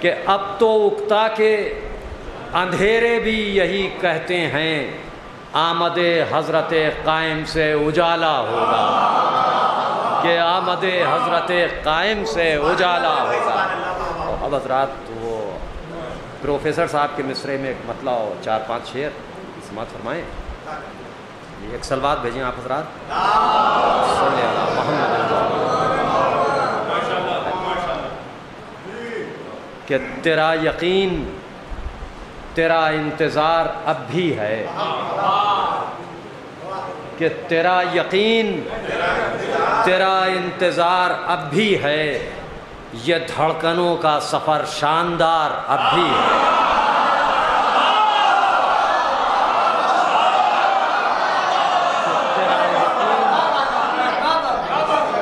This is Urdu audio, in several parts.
کہ اب تو اکتا کے اندھیرے بھی یہی کہتے ہیں آمد حضرت قائم سے اجالا ہوگا، کہ آمد حضرت قائم سے اجالا ہوگا۔ اور اب حضرات وہ پروفیسر صاحب کے مصرے میں ایک مطلع 4-5 شعر سماعت فرمائیں۔ ایک سلوات بھیجیں آپ حضرات، صلی اللہ محمد کہ تیرا یقین تیرا انتظار اب بھی ہے، کہ تیرا یقین تیرا انتظار اب بھی ہے، یہ دھڑکنوں کا سفر شاندار اب بھی ہے۔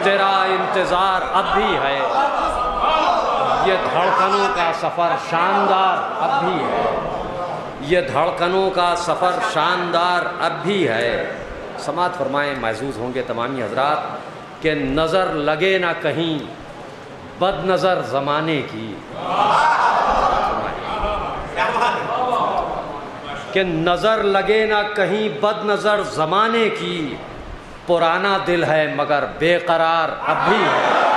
تیرا انتظار اب بھی ہے، یہ دھڑکنوں کا سفر شاندار اب بھی ہے، یہ دھڑکنوں کا سفر شاندار اب بھی ہے۔ سماعت فرمائیں، محظوظ ہوں گے تمامی حضرات کہ نظر لگے نہ کہیں بد نظر زمانے کی، کہ نظر لگے نہ کہیں بد نظر زمانے کی، پرانا دل ہے مگر بے قرار اب بھی ہے۔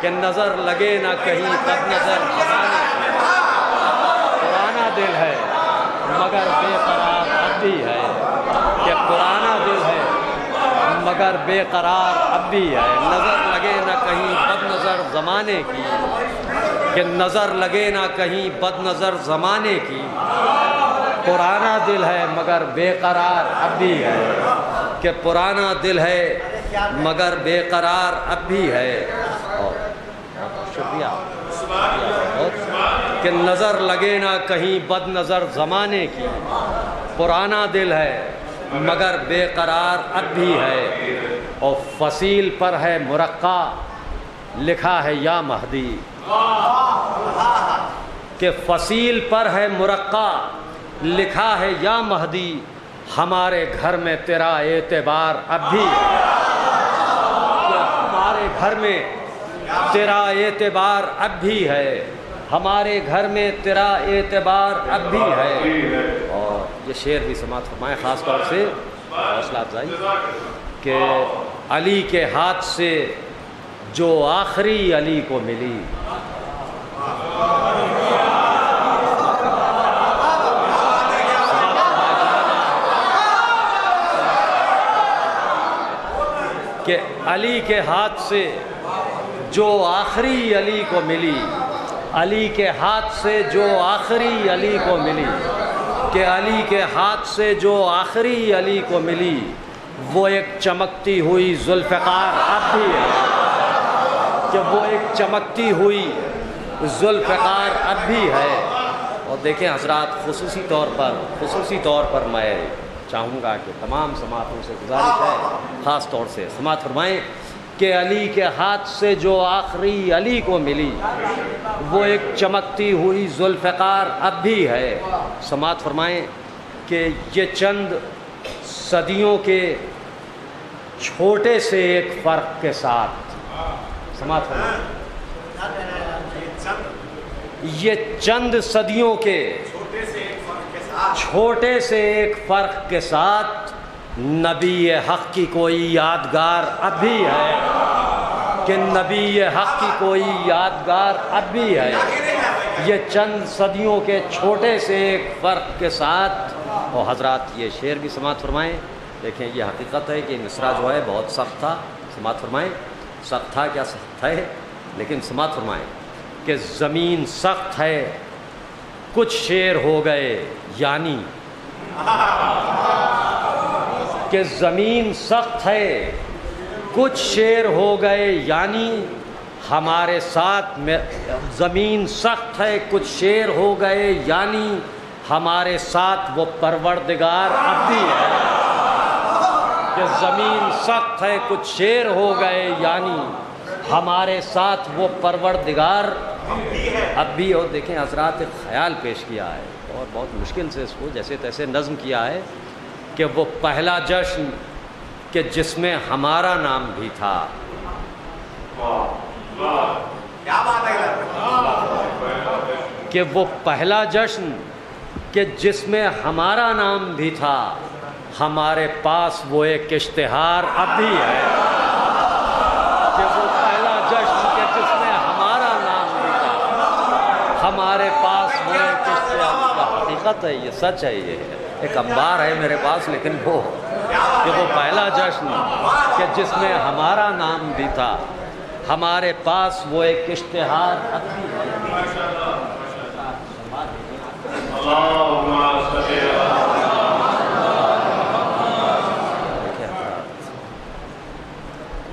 کہ نظر لگے نہ کہیں بد نظر زمانے کی، پرانا دل ہے مگر بے قرار اب بھی ہے، کہ پرانا دل ہے مگر بے قرار اب بھی ہے۔ نظر لگے نہ کہیں بد نظر زمانے کی، کہ نظر لگے نہ کہیں بد نظر زمانے کی، پرانا دل ہے مگر بے قرار اب بھی ہے، کہ پرانا دل ہے مگر بے قرار اب بھی ہے۔ اور شکریہ کہ نظر لگے نہ کہیں بد نظر زمانے کی، پرانا دل ہے مگر بے قرار اب بھی ہے، اور فصیل پر ہے مرقع لکھا ہے یا مہدی، کہ فصیل پر ہے مرقع لکھا ہے یا مہدی، ہمارے گھر میں تیرا اعتبار اب بھی ہے، ہمارے گھر میں تیرا اعتبار اب بھی ہے، ہمارے گھر میں تیرا اعتبار اب بھی ہے۔ اور یہ شعر بھی سماعت فرمائیں، خاص طور سے حوصلہ افزائی کہ علی کے ہاتھ سے جو آخری علی کو ملی، کہ علی کے ہاتھ سے جو آخری علی کو ملی، علی کے ہاتھ سے جو آخری علی کو ملی، کہ علی کے ہاتھ سے جو آخری علی کو ملی، وہ ایک چمکتی ہوئی ذوالفقار اب بھی ہے، کہ وہ ایک چمکتی ہوئی ذوالفقار اب بھی ہے۔ اور دیکھیں حضرات، خصوصی طور پر میں چاہوں گا کہ تمام سماعتوں سے گزارش ہے، خاص طور سے سماعت فرمائیں کہ علی کے ہاتھ سے جو آخری علی کو ملی، وہ ایک چمکتی ہوئی ذوالفقار اب بھی ہے۔ سماعت فرمائیں کہ یہ چند صدیوں کے چھوٹے سے ایک فرق کے ساتھ، سماعت فرمائیں، یہ چند صدیوں کے چھوٹے سے ایک فرق کے ساتھ نبی حق کی کوئی یادگار اب بھی ہے، کہ نبی حق کی کوئی یادگار اب بھی ہے، یہ چند صدیوں کے چھوٹے سے ایک فرق کے ساتھ۔ اور حضرات یہ شعر بھی سماعت فرمائیں، دیکھیں یہ حقیقت ہے کہ مصرع جو ہے بہت سخت تھا، سماعت فرمائیں، سخت تھا کیا سخت ہے، لیکن سماعت فرمائیں کہ زمین سخت ہے کچھ شعر ہو گئے، یعنی کہ زمین سخت ہے کچھ شعر ہو گئے، یعنی ہمارے ساتھ میں زمین سخت ہے کچھ شعر ہو گئے، یعنی ہمارے ساتھ وہ پروردگار اب بھی ہے، کہ کہ زمین سخت ہے کچھ شیر ہو گئے، یعنی ہمارے ساتھ وہ پروردگار اب بھی. اور دیکھیں حضرات ایک خیال پیش کیا ہے اور بہت مشکل سے اس کو جیسے تیسے نظم کیا ہے کہ وہ پہلا جشن کہ جس میں ہمارا نام بھی تھا. کہ وہ پہلا جشن کہ جس میں ہمارا نام بھی تھا، ہمارے پاس وہ ایک اشتہار اب بھی ہے. کہ وہ پہلا جشن کہ جس میں ہمارا نام بھی تھا، ہمارے پاس وہ ایک اشتہار. حقیقت ہے، یہ سچ ہے، یہ ایک انبار ہے میرے پاس، لیکن وہ کہ وہ پہلا جشن کہ جس میں ہمارا نام بھی تھا، ہمارے پاس وہ ایک اشتہار اب بھی ہے.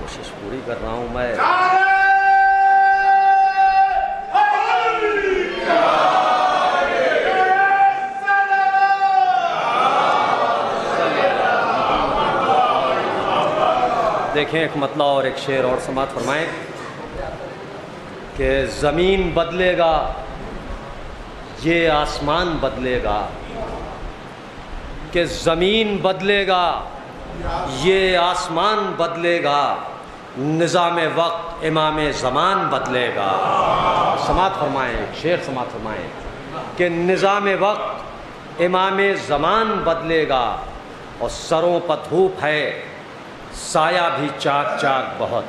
کوشش پوری کر رہا ہوں میں. دیکھیں ایک مطلع اور ایک شعر اور سماعت فرمائیں کہ زمین بدلے گا یہ آسمان بدلے گا، کہ زمین بدلے گا یہ آسمان بدلے گا، نظام وقت امام زمان بدلے گا. سماعت فرمائیں، شعر سماعت فرمائیں کہ نظام وقت امام زمان بدلے گا، اور سروں پر دھوپ ہے سایہ بھی چاک چاک بہت.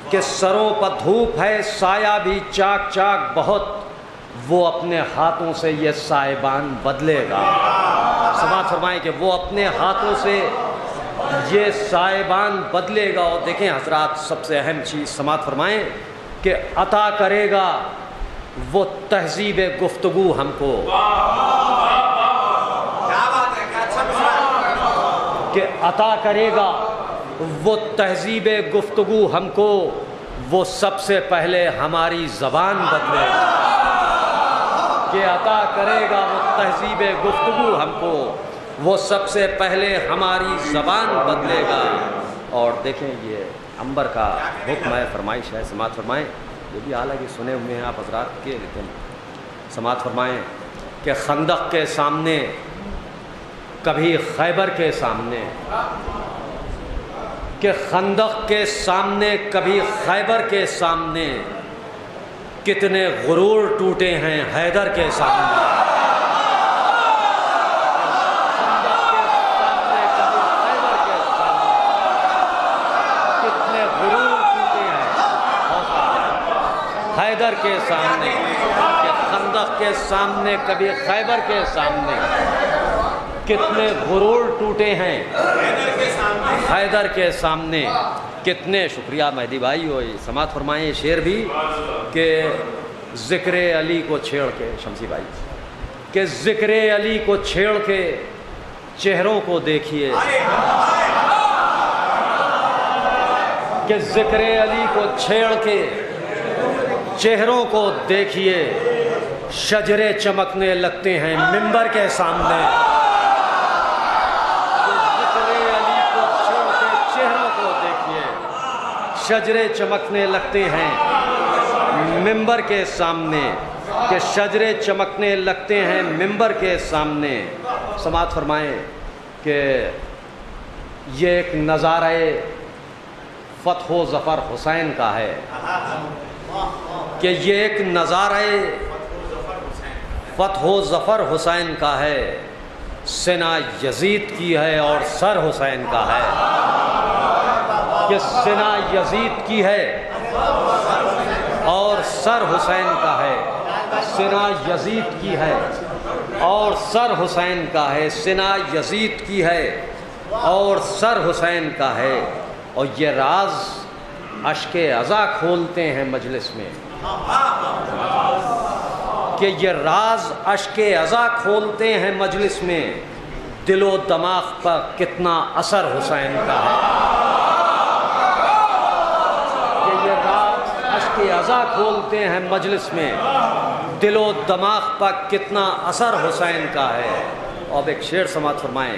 کہ سروں پر دھوپ ہے سایہ بھی چاک چاک بہت، وہ اپنے ہاتھوں سے یہ سائبان بدلے گا. سماعت فرمائیں کہ وہ اپنے ہاتھوں سے یہ سائبان بدلے گا. اور دیکھیں حضرات سب سے اہم چیز سماعت فرمائیں کہ عطا کرے گا وہ تہذیب گفتگو ہم کو. کہ عطا کرے گا وہ تہذیب گفتگو ہم کو، وہ سب سے پہلے ہماری زبان بدلے گا. کہ عطا کرے گا وہ تہذیب گفتگو ہم کو، وہ سب سے پہلے ہماری زبان بدلے گا. اور دیکھیں یہ عنبر کا حکم ہے، فرمائش ہے. سماعت فرمائیں، یہ بھی حالانکہ سنے ہوئے ہیں آپ حضرات کے، لیکن سماعت فرمائیں کہ خندق کے سامنے کبھی خیبر کے سامنے، کہ خندق کے سامنے کبھی خیبر کے سامنے، کتنے غرور ٹوٹے ہیں حیدر کے سامنے. خندق کے سامنے کبھی خیبر کے سامنے، کتنے غرور ٹوٹے ہیں حیدر کے سامنے. کہ خندق کے سامنے کبھی خیبر کے سامنے، کتنے غرور ٹوٹے ہیں حیدر کے سامنے. کتنے شکریہ مہدی بھائی ہوئی. سماعت فرمائیں یہ شعر بھی کہ ذکر علی کو چھیڑ کے، شمسی بھائی، کہ ذکر علی کو چھیڑ کے چہروں کو دیکھیے. کہ ذکر علی کو چھیڑ کے چہروں کو دیکھیے، شجرے چمکنے لگتے ہیں منبر کے سامنے. شجرے چمکنے لگتے ہیں منبر کے سامنے. کہ شجرے چمکنے لگتے ہیں منبر کے سامنے. سماعت فرمائیں کہ یہ ایک نظارہ فتح و ظفر حسین کا ہے. کہ یہ ایک نظارہ فتح و ظفر حسین کا ہے، سنا یزید کی ہے اور سر حسین کا ہے. کہ سنا یزید کی ہے اور سر حسین کا ہے. سنا یزید کی ہے اور سر حسین کا ہے. سنا یزید کی ہے اور سر حسین کا ہے. اور یہ راز اشک عزا کھولتے ہیں مجلس میں. کہ یہ راز اشک عزا کھولتے ہیں مجلس میں، دل و دماغ پر کتنا اثر حسین کا ہے. کہ عزا کھولتے ہیں مجلس میں، دل و دماغ پر کتنا اثر حسین کا ہے. اب ایک شعر سماعت فرمائیں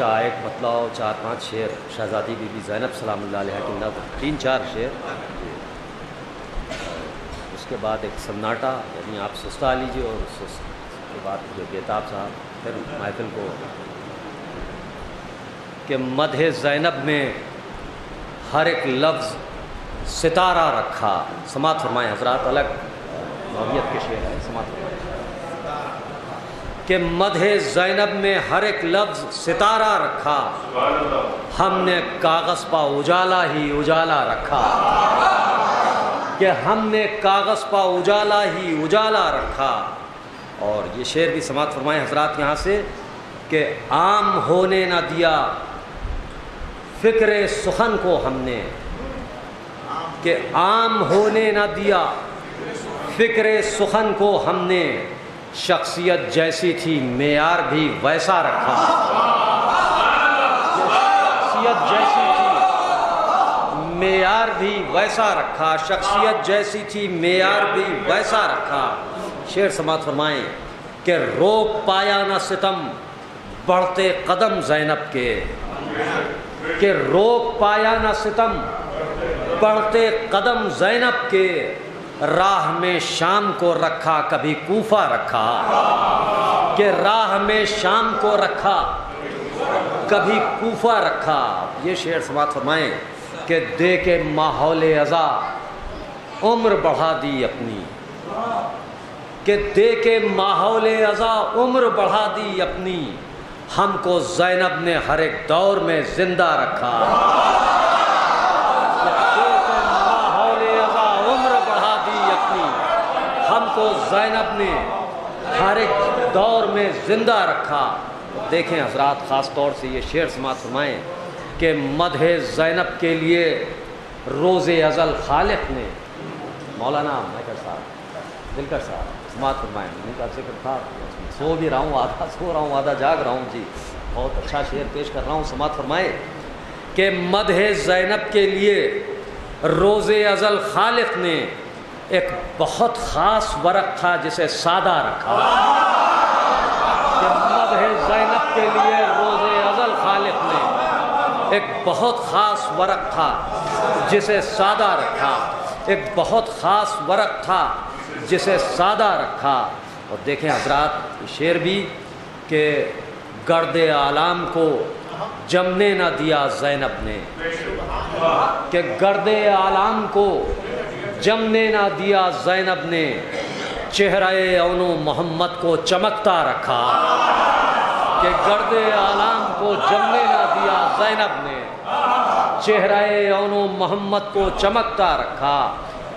ایک بتلاؤ 4-5 شعر شہزادی بی بی زینب سلام اللہ علیہ کی نظر 3-4 شعر، اس کے بعد ایک سناٹا، یعنی آپ سستا لیجیے، اور اس کے بعد جو بیتاب صاحب پھر محفل کو کہ مدح زینب میں ہر ایک لفظ ستارہ رکھا. سماعت فرمائیں حضرات، الگ نوعیت کے شعر ہے، سماعت فرمائیں کہ مدح زینب میں ہر ایک لفظ ستارہ رکھا، ہم نے کاغذ پا اجالا ہی اجالا رکھا، کہ ہم نے کاغذ پا اجالا ہی اجالا رکھا. اور یہ شعر بھی سماعت فرمائیں حضرات یہاں سے کہ عام ہونے نہ دیا فکر سخن کو ہم نے، کہ عام ہونے نہ دیا فکر سخن کو ہم نے، شخصیت جیسی تھی معیار بھی ویسا رکھا. شخصیت جیسی تھی معیار بھی ویسا رکھا، شخصیت جیسی تھی معیار بھی ویسا رکھا. شعر سماعت فرمائیں کہ روک پایا نہ ستم بڑھتے قدم زینب کے، کہ روک پایا نہ ستم بڑھتے قدم زینب کے، راہ میں شام کو رکھا کبھی کوفہ رکھا، کہ راہ میں شام کو رکھا کبھی کوفہ رکھا. یہ شعر سماعت فرمائیں کہ دے کے ماحول ازا عمر بڑھا دی اپنی، کہ دے کے ماحول ازا عمر بڑھا دی اپنی، ہم کو زینب نے ہر ایک دور میں زندہ رکھا. ہم کو زینب نے ہر ایک دور میں زندہ رکھا. دیکھیں حضرات، خاص طور سے یہ شعر سماعت فرمائیں کہ مدح زینب کے لیے روز ازل خالق نے، مولانا میکر صاحب دلکش صاحب سماعت فرمائیں، ان کا ذکر تھا، سو بھی رہا ہوں آدھا سو رہا ہوں آدھا جاگ رہا ہوں. جی بہت اچھا شعر پیش کر رہا ہوں. سماعت فرمائیں کہ مدح زینب کے لیے روز ازل خالق نے ایک بہت خاص ورق تھا جسے سادہ رکھا. کہ مدح زینب کے لیے روز ازل خالق نے ایک بہت خاص ورق تھا جسے سادہ رکھا، ایک بہت خاص ورق تھا جسے سادہ رکھا. اور دیکھیں حضرات شعر بھی کہ گرد عالم کو جمنے نہ دیا زینب نے، کہ گرد عالم کو جمنے نہ دیا زینب نے، چہرہ اون و محمد کو چمکتا رکھا. کہ گرد عالم کو جمنے نہ دیا زینب نے، چہرہ اون و محمد کو چمکتا رکھا.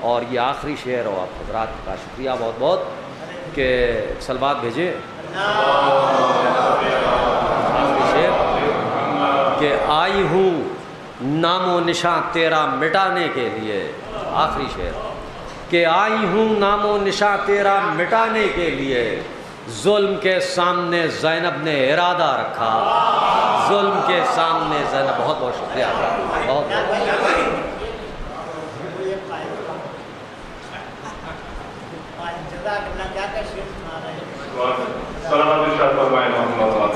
اور یہ آخری شعر، اور آپ حضرات کا شکریہ بہت بہت کہ سلوات بھیجے. آخری شعر کہ آئی ہوں نام و نشاں تیرا مٹانے کے لیے. آخری شعر کہ آئی ہوں نام و نشاں تیرا مٹانے کے لیے، ظلم کے سامنے زینب نے ارادہ رکھا. ظلم کے سامنے زینب. بہت بہت شکریہ، بہت بہت.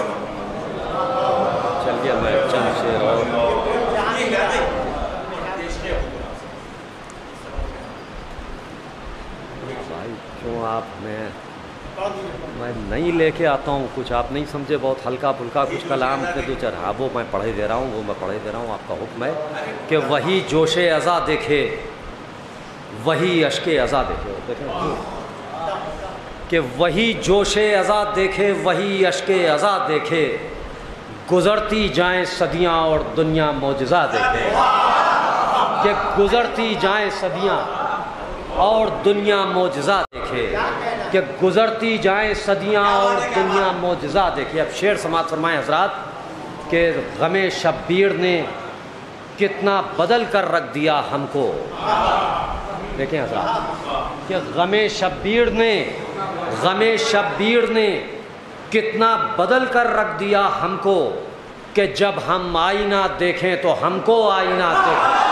چلیے میں چند شعر اور بھائی کیوں آپ میں نہیں لے کے آتا ہوں کچھ، آپ نہیں سمجھے، بہت ہلکا پھلکا کچھ کلام اپنے دو چار، ہاں وہ میں پڑھے دے رہا ہوں، وہ میں پڑھے دے رہا ہوں. آپ کا حکم ہے کہ وہی جوش ازا دیکھے وہی اشک ازا دیکھے. دیکھیں کہ وہی جوش ازا دیکھے وہی اشک ازا دیکھے، گزرتی جائیں صدیاں اور دنیا معجزہ دیکھے. کہ گزرتی جائیں صدیاں اور دنیا معجزہ دیکھے، کہ گزرتی جائیں صدیاں اور دنیا معجزہ دیکھے. اب شعر سماعت فرمائیں حضرات کہ غم شبیر نے کتنا بدل کر رکھ دیا ہم کو. دیکھیں حضرات کہ غم شبیر نے کتنا بدل کر رکھ دیا ہم کو، کہ جب ہم آئینہ دیکھیں تو ہم کو آئینہ دیکھیں.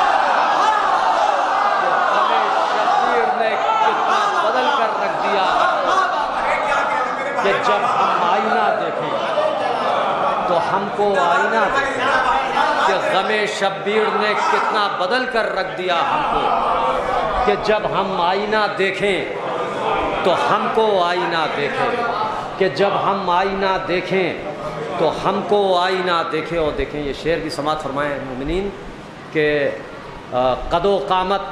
کہ جب ہم آئینہ دیکھیں تو ہم کو آئینہ دیکھیں کہ غم شبیر نے کتنا بدل کر رکھ دیا ہم کو، کہ جب ہم آئینہ دیکھیں تو ہم کو آئینہ دیکھیں، کہ جب ہم آئینہ دیکھیں تو ہم کو آئینہ دیکھے۔ اور دیکھیں یہ شعر بھی سماعت فرمائیں مومنین کہ قد و قامت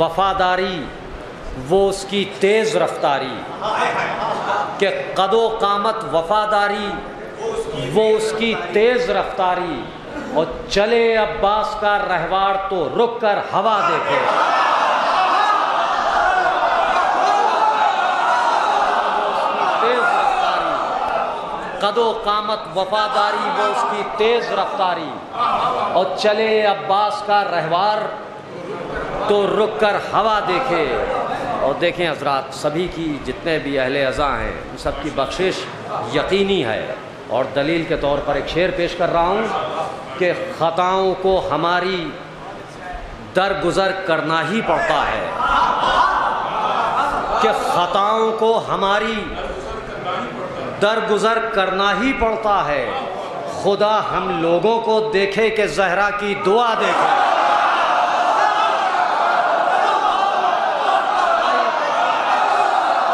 وفاداری وہ اس کی تیز رفتاری، کہ قد و قامت وفاداری وہ اس کی تیز رفتاری، اور چلے عباس کا رہوار تو رک کر ہوا دیکھے۔ قد و قامت وفاداری وہ اس کی تیز رفتاری، اور چلے عباس کا رہوار تو رک کر ہوا دیکھے۔ اور دیکھیں حضرات، سبھی کی جتنے بھی اہل عزا ہیں ان سب کی بخشش یقینی ہے، اور دلیل کے طور پر ایک شعر پیش کر رہا ہوں کہ خطاؤں کو ہماری درگزر کرنا ہی پڑتا ہے، کہ خطاؤں کو ہماری درگزر کرنا ہی پڑتا ہے، خدا ہم لوگوں کو دیکھے کہ زہرا کی دعا دیکھے۔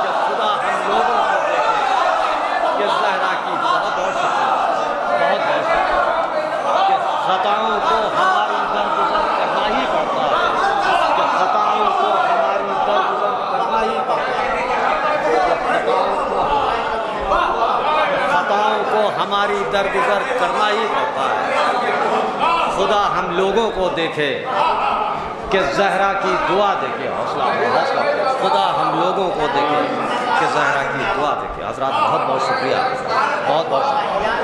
کہ خدا ہم لوگوں کو دیکھے کہ زہرا کی دعا، بہت شکریہ، بہت بہت شکریہ، کہ خطاؤں کو ہماری درگزر کرنا ہی پڑتا ہے، کہ خطاؤں کو ہماری درگزر کرنا ہی پڑتا ہے، خطاؤں کو ہماری درگزر کرنا ہی پڑتا ہے، خدا ہم لوگوں کو دیکھے کہ زہرا کی دعا دیکھے۔ حوصلہ حوصلہ، خدا ہم لوگوں کو دیکھے کہ زہرا کی دعا دیکھے۔ حضرات بہت بہت شکریہ، بہت بہت شکریہ۔